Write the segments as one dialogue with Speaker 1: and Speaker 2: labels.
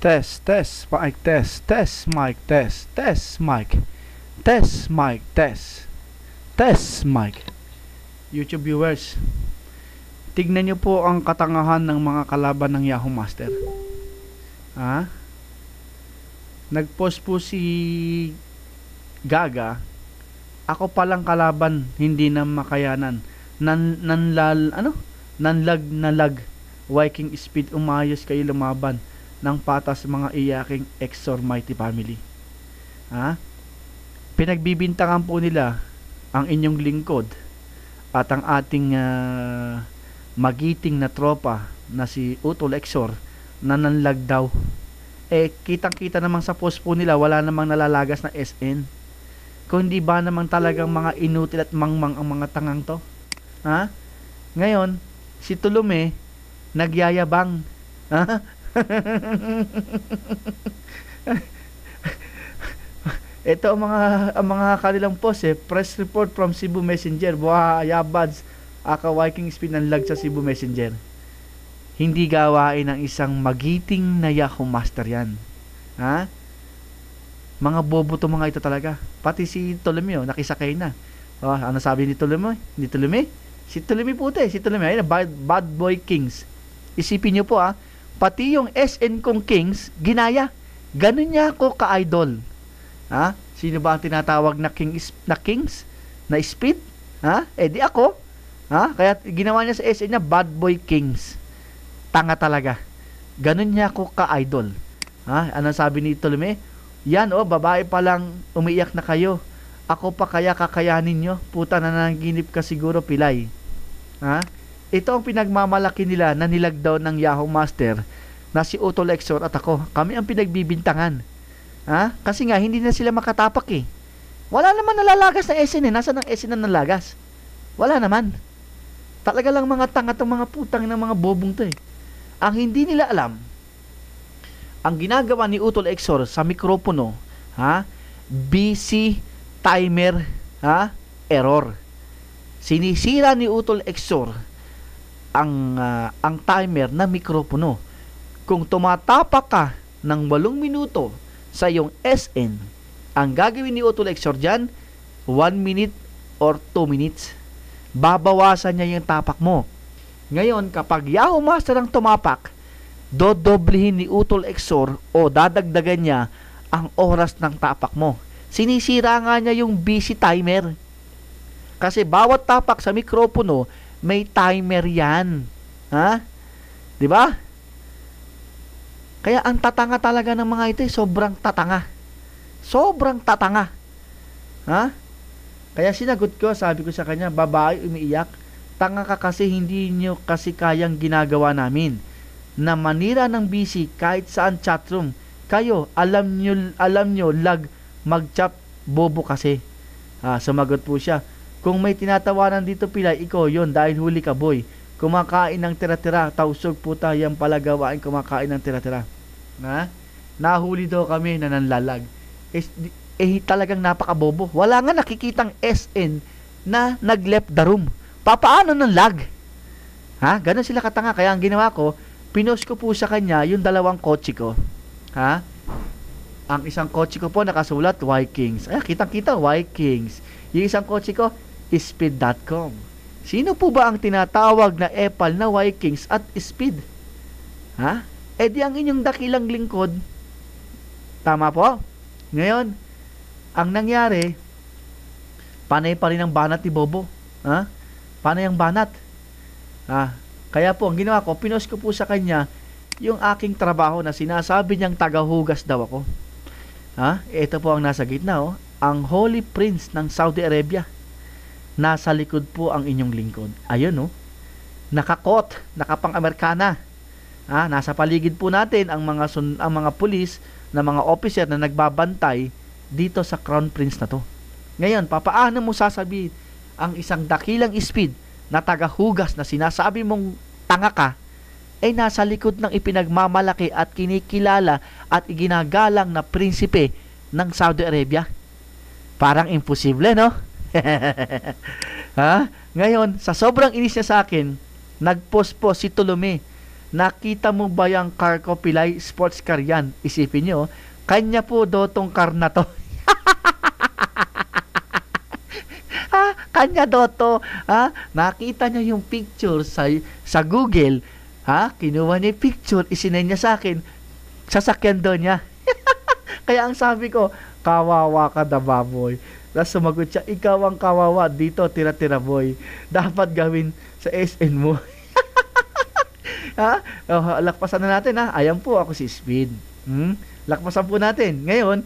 Speaker 1: Test, test, mic test, test, mic test, test, mic, test, mic test, test, mic. YouTube viewers, tignan nyo po ang katangahan ng mga kalaban ng Yahoo Master. Ha? Nag-post po si Gaga, ako palang kalaban, hindi na makayanan. Nanlag na lag, Viking speed, umayos kayo lumaban ng patas mga iyaking Exor Mighty Family. Ha? Pinagbibintangan po nila ang inyong lingkod at ang ating magiting na tropa na si Utol Exor na nanlag daw. Kitang-kita namang sa post po nila, wala namang nalalagas na SN. Kung hindi ba namang talagang mga inutil at mangmang ang mga tangang to? Ha? Ngayon, si Tulume nagyayabang. Ha? Ito ang mga kanilang post press report from Cebu Messenger. Buha yabads aka Viking speed ng lag sa Cebu Messenger. Hindi gawain ng isang magiting na Yahoo Master yan. Ha? Mga bobo to mga ito talaga. Pati si Tolome nakisakay na. Ano sabi ni Tolome? Ni Tolome? Si Tolome puti. Si Tolome ay bad boy kings. Isipin nyo po pati yung SN kong Kings, ginaya. Ganun niya ako ka-idol. Ha? Sino ba ang tinatawag na Kings? Na speed? Ha? Di ako. Ha? Kaya ginawa niya sa SN niya, Bad Boy Kings. Tanga talaga. Ganun niya ako ka-idol. Ha? Anong sabi ni Tolome? Yan babae pa lang umiiyak na kayo. Ako pa kaya kakayanin nyo? Puta, nanaginip ka siguro, pilay. Ha? Ito ang pinagmamalaki nila na nilagdaw ng Yahoo Master na si Utol Exor at ako. Kami ang pinagbibintangan. Ha? Kasi nga, hindi na sila makatapak Wala naman nalalagas na SN Nasaan ang SN na nalagas? Wala naman. Talaga lang mga tanga itong mga putang ng mga bobong to Ang hindi nila alam, ang ginagawa ni Utol Exor sa mikropono, busy timer, error. Sinisira ni Utol Exor ang timer na mikropono. Kung tumatapak ka ng 8 minuto sa iyong SN, ang gagawin ni Utol Exor dyan, 1 minute or 2 minutes. Babawasan niya yung tapak mo. Ngayon, kapag Yahoo Master ang tumapak, dodoblihin ni Utol Exor o dadagdagan niya ang oras ng tapak mo. Sinisira nga niya yung busy timer. Kasi bawat tapak sa mikropono, may timer yan. Ha? 'Di ba? Kaya ang tatanga talaga ng mga ito, sobrang tatanga. Sobrang tatanga. Ha? Kaya sinagot ko, sabi ko sa kanya, babae umiiyak, tanga ka kasi hindi nyo kasi kayang ginagawa namin. Na manira ng busy kahit saan chatroom. Kayo, alam nyo lag mag-chat, bobo kasi. Sumagot po siya. Kung may tinatawanan dito pilay, ikaw yon dahil huli ka boy. Kumakain ng tira-tira, tausog po tayong palagawain kumakain ng tira-tira. Nahuli daw kami na nanlalag. Talagang napakabobo. Wala nga nakikitang SN na nag-left the room. Papaano ng lag? Ganon sila katanga. Kaya ang ginawa ko, pinost ko po sa kanya yung 2 kotse ko. Ang isang kotse ko po nakasulat Vikings. Kitang-kita Vikings. Yung isang kotse ko, speed.com. Sino po ba ang tinatawag na epal na Vikings at speed? Di ang inyong dakilang lingkod. Tama po? Ngayon, ang nangyari, panay pa rin ang banat ni Bobo. Panay ang banat. Kaya po, ang ginawa ko, pinost ko po sa kanya yung aking trabaho na sinasabi niyang tagahugas daw ako. Ito po ang nasa gitna, ang Holy Prince ng Saudi Arabia. Nasa likod po ang inyong lingkod. Ayun, nakakot, nakapang-Amerikana. Nasa paligid po natin ang mga pulis na mga officer na nagbabantay dito sa Crown Prince na to. Ngayon, papaano mo sasabihin ang isang dakilang speed na tagahugas na sinasabi mong tanga ka, nasa likod ng ipinagmamalaki at kinikilala at iginagalang na prinsipe ng Saudi Arabia? Parang imposible, no? Ngayon, sa sobrang inis niya sa akin, nag-post po si Tolome nakita mo ba yung car ko, Pilay? Sports car yan. Isipin nyo, kanya po do tong car na to. Kanya do to. Nakita niya yung picture sa Google. Kinuha niya yung picture, isinend niya sa akin. Sasakyan do niya. Kaya ang sabi ko, kawawa ka da baboy. Tapos sumagot siya, ikaw ang kawawa dito, tira-tira boy. Dapat gawin sa SN mo. Lakpasan na natin Ayan po ako si Speed. Lakpasan po natin. Ngayon,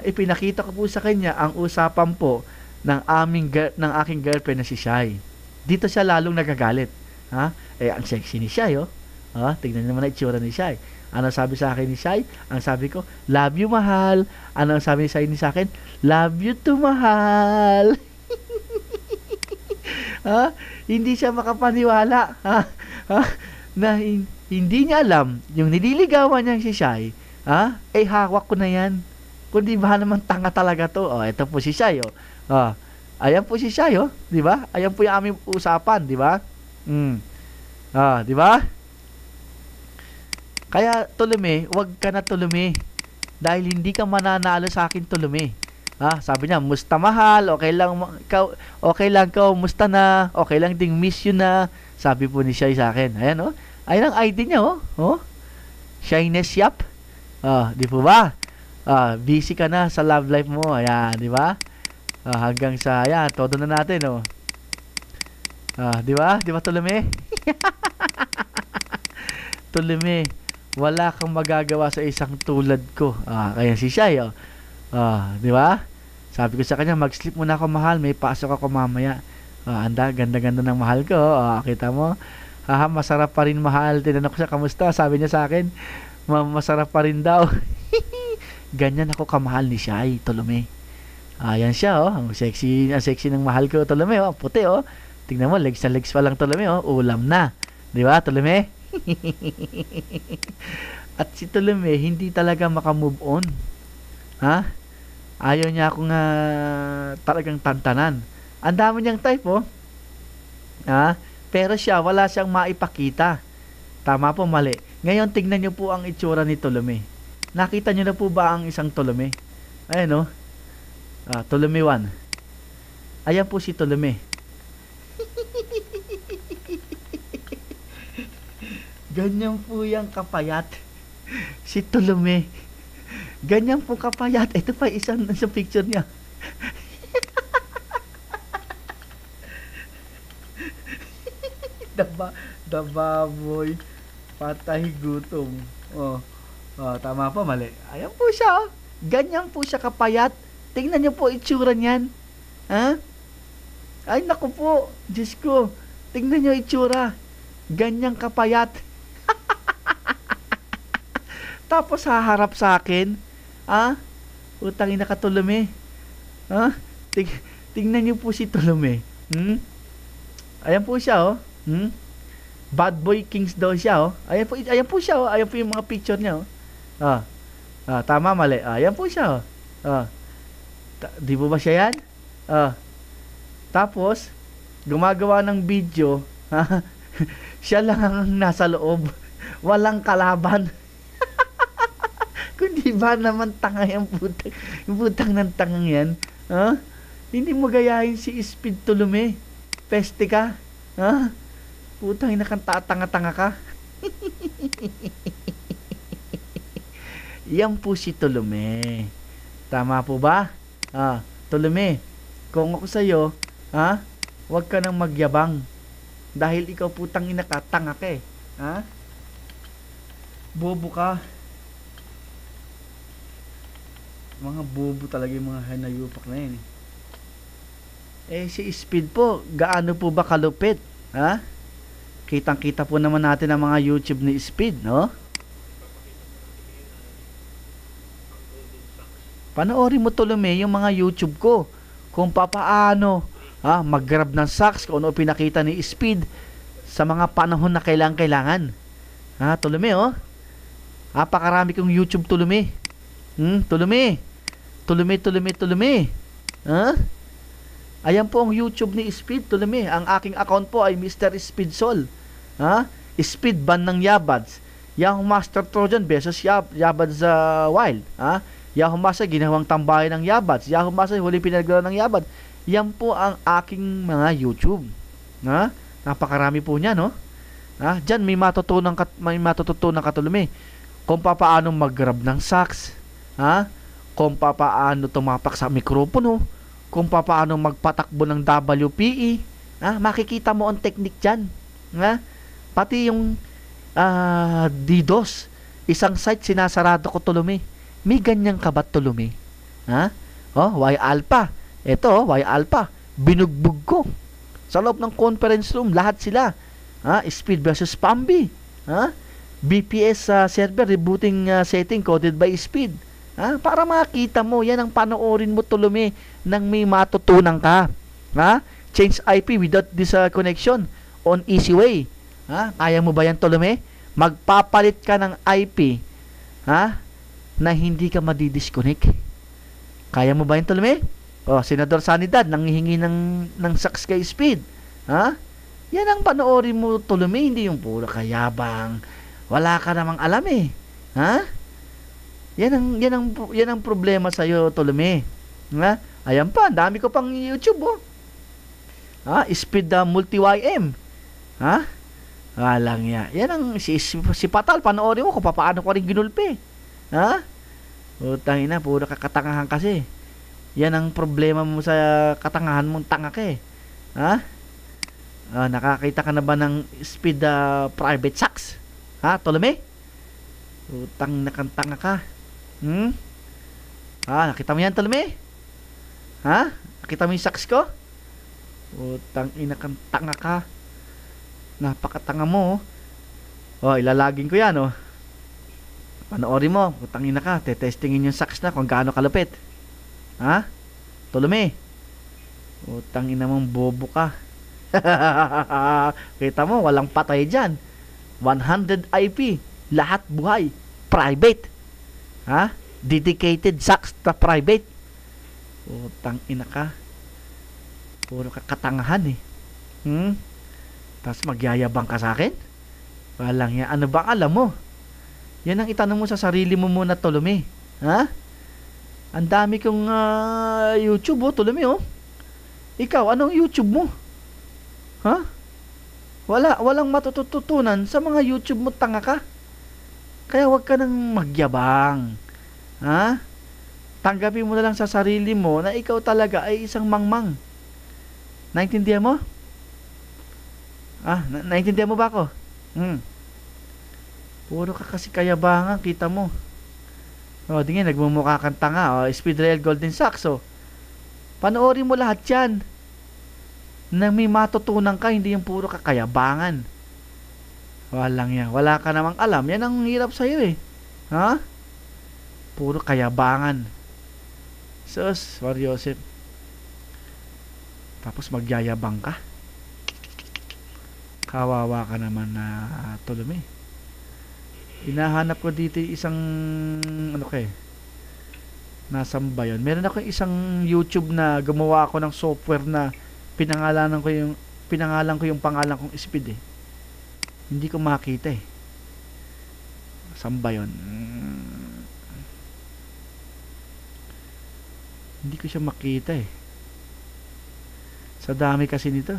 Speaker 1: ipinakita ko po sa kanya ang usapan po ng aking girlfriend na si Shai. Dito siya lalong nagagalit. Ang sexy ni Shai, tignan naman na itsura ni Shai. Ano sabi sa akin ni Shai? Ang sabi ko, love you, mahal. Ano ang sabi ni Shai sa akin? Love you too, mahal. Hindi siya makapaniwala. Na hindi niya alam, yung nililigawan niya si Shai, hawak ko na yan. Kundi ba naman tanga talaga to? Ito po si Shai, ayan po si Shai, di ba? Ayan po yung aming usapan, di ba? Di ba? Kaya Tolome, wag ka na Tolome. Dahil hindi ka mananalo sa akin Tolome. Sabi niya, musta mahal, okay lang ka, musta na, okay lang ding miss you na. Sabi po ni Shai sa akin. Ayan Ayan ang ID niya Shyness Yap. Di po ba? Busy ka na sa love life mo. Ayan, di ba? Hanggang sa, ayan, todo na natin di ba? Di ba Tolome? Tolome, wala kang magagawa sa isang tulad ko. Kaya si Shai, di ba? Sabi ko sa kanya, mag-sleep muna ako mahal, may pasok ako mamaya. Ganda-ganda ng mahal ko. Kita mo? Masarap pa rin mahal. Tinanong ko siya, kamusta? Sabi niya sa akin, masarap pa rin daw. Ganyan ako kamahal ni Shai, Tolome. Yan siya, ang sexy ng mahal ko, Tolome, puti, tingnan mo, legs na legs pa lang, Tolome, ulam na. Di ba, Tolome? At si Tolome hindi talaga makamove on. Ayaw niya akong talagang tantanan. Ang dami niyang type pero siya wala siyang maipakita. Tama po, mali. Ngayon tignan niyo po ang itsura ni Tolome. Nakita niyo na po ba ang isang Tolome? Ayan Tolome 1. Ayan po si Tolome. Ganyan po yung kapayat. Si Tolome. Ganyan po kapayat. Ito pa isang picture niya. Dababoy. Patay gutom. Tama po, mali. Ayan po siya. Ganyan po siya kapayat. Tingnan niyo po itsura niyan. Ay, naku po. Diyos ko. Tingnan niyo itsura. Ganyang kapayat. Tapos haharap sa akin. Utangin na ka Tolome. Tingnan niyo po si Tolome. Ayan po siya Bad Boy Kings daw siya Ayan po siya Ayan po yung mga picture niya tama, mali. Ayan po siya di po ba siya yan? Tapos gumagawa ng video siya lang ang nasa loob, walang kalaban. Kundi ba naman tanga yung putang ng tangang yan? Hindi mo gayahin si Speed Tolome. Peste ka. Putang tanga-tanga ka. Yan po si Tolome. Tama po ba? Tolome, kung ako sa'yo, huwag ka nang magyabang. Dahil ikaw putang ina ka, tanga ka bobo ka. Mga bobo talaga yung mga hanayupak na yan si Speed po, gaano po ba kalupit? Kitang-kita po naman natin ang mga YouTube ni Speed, Panoorin mo Tolome yung mga YouTube ko kung papaano mag-grab ng socks, kung ano pinakita ni Speed sa mga panahon na kailangan. Tolome napakarami kong YouTube Tolome. Tolome. Ayan po ang YouTube ni Speed Tolome. Ang aking account po ay Mr. Speed Sol. speed ban ng Yabads. Yahoo Master Trojan versus Yabads Wild. Yahoo Master ginawang tambayan ng Yabads. Yahoo Master huli pinaglaro ng Yabads. Yan po ang aking mga YouTube. Napakarami po niya, no? Diyan may matutunan ka Tolome. Kung paano mag-grab ng sax. Kung paano tumapak sa mikropono. Kung paano magpatakbo ng WPE. Makikita mo ang technique dyan. Pati yung DDoS. Isang site sinasarado ko Tolome. May ganyan ka ba Tolome? Y Alpha. Ito, Y Alpha. Binugbog ko. Sa loob ng conference room, lahat sila. Speed versus Pambi. BPS server rebooting setting coded by Speed. Para makita mo, yan ang panoorin mo Tolome nang may matutunan ka. Change IP without this connection on easy way. Kaya mo ba yan Tolome? Magpapalit ka ng IP na hindi ka madidisconnect. Kaya mo ba yan Tolome? Senador Sanidad nanghihingi ng sax kay Speed. Yan ang panoorin mo Tolome, hindi yung puro kayabang. Wala ka namang alam eh. Yan ang problema sa iyo Tolome. Ayan pa, dami ko pang YouTube Speed multi YM. Walang yan. Yan ang si Patal, panoorin mo kung paano ko rin ginulpi. Utang ina, puro kakatangahan kasi. Yan ang problema mo sa katangahan mong tanga ka eh. Nakakita ka na ba ng Speed private sax? Tolome? Utang na kantanga ka. Nakita mo yan Tolome? Nakita mo yung sax ko? Utang ina kantanga ka. Napakatanga mo. Ilalagin ko yan Panoorin mo. Utang ina ka. Tetestingin yung sax na kung gaano kalupit. Tolome? Utang ina mong bobo ka. Kita mo, walang patay dyan. 100 IP. Lahat buhay. Private. Dedicated sax na private. Utang ina ka. Puro katangahan eh. Tapos magyayabang ka sa akin? Walang yan. Ano ba alam mo? Yan ang itanong mo sa sarili mo muna Tolome. Ang dami kong YouTube Tolome Ikaw, anong YouTube mo? Walang matututunan sa mga YouTube mo, tanga ka. Kaya wag ka nang magyabang. Tanggapin mo na lang sa sarili mo na ikaw talaga ay isang mangmang. Naintindihan mo? Naintindihan mo ba ako? Puro ka kasi kayabangan, kita mo. Tingin, nagmumukha kang tanga. Speed Rail Golden Sax. Panoorin mo lahat yan. Nang may matutunan ka, hindi yung puro kakayabangan. Walang yan. Wala ka namang alam. Yan ang hirap sa'yo eh. Puro kayabangan. Sus, Mariosep. Tapos magyayabang ka. Kawawa ka naman na Tolome. Hinahanap ko dito isang nasan ba yun? Meron ako isang YouTube na gumawa ako ng software na pinangalan ko yung pangalan kong Speed eh. Hindi ko makita eh. Saan ba yun? Hindi ko siya makita eh. Sa dami kasi nito.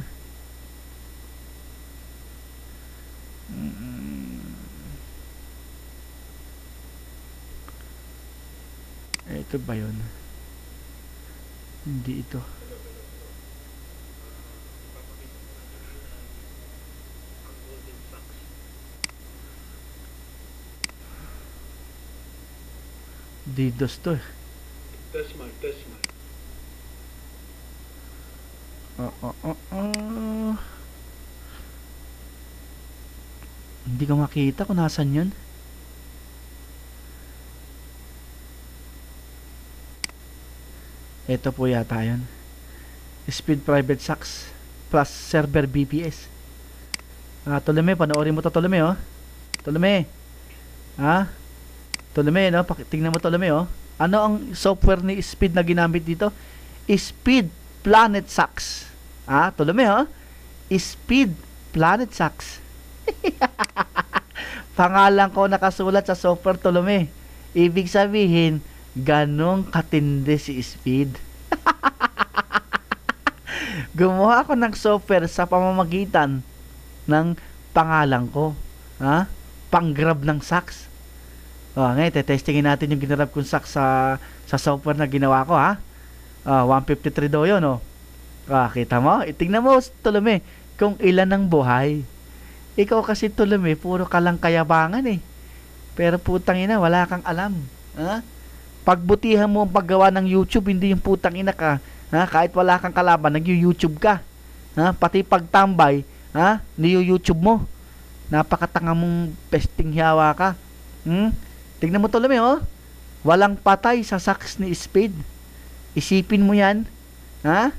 Speaker 1: Ito ba yun? Hindi ito. DDoS to eh.
Speaker 2: Test mic.
Speaker 1: Hindi ko makita kung nasan yun. Ito po yata yun. Speed private sax plus server BPS. Tolome, panoorin mo to Tolome Tolome. Tolome, tingnan mo Tolome Ano ang software ni Speed na ginamit dito? Speed Planet Sax. Tolome Speed Planet Sax. Pangalan ko nakasulat sa software, Tolome. Ibig sabihin, ganong katindi si Speed. Gumawa ako ng software sa pamamagitan ng pangalan ko. Ha? Pang-grab ng socks. Ngayon, testingin natin yung ginrab kong socks sa software na ginawa ko, ha? 153 daw yun, oh. Kita mo? Tingnan mo, Tolome, kung ilan ang buhay. Ikaw kasi, Tolome, puro ka lang kayabangan, eh. Pero putang ina, wala kang alam. Ha? Pagbutihan mo ang paggawa ng YouTube, hindi yung putang ina ka. Ha? Kahit wala kang kalaban, nag-YouTube ka. Ha? Pati pagtambay, ha? Niyo-YouTube mo. Napakatanga mong pesting hiyawa ka. Tignan mo, Tolome, oh. Walang patay sa socks ni Speed. Isipin mo yan. Ha?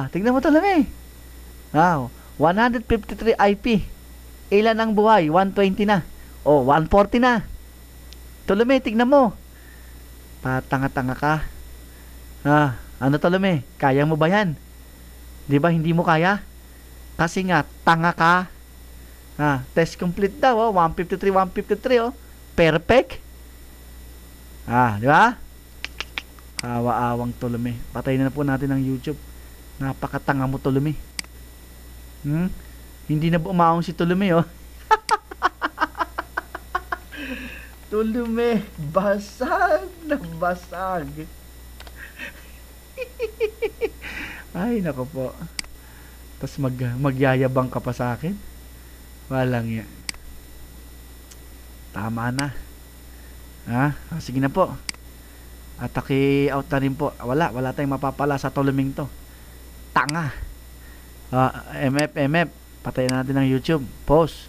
Speaker 1: Tignan mo, Tolome. 153 IP. Ilan ang buhay? 120 na. 140 na. Tolome, tignan mo. Patanga-tanga ka. Ano, Tolome? Kaya mo ba yan? Di ba hindi mo kaya? Kasi nga, tanga ka. Test complete daw, 153, oh. Perfect. Di ba? Awa-awang, Tolome. Patayin na po natin ang YouTube. Napakatanga mo, Tolome. Hindi na umaong si Tolome, oh. Tolome, basag na basag. Ay, nako po. Tapos magyayabang ka pa sa akin. Walang yan. Tama na. Sige na po. Atake out na rin po. Wala tayong mapapala sa Tolomeng to. Tanga. MF, patayin natin ang YouTube. Pause.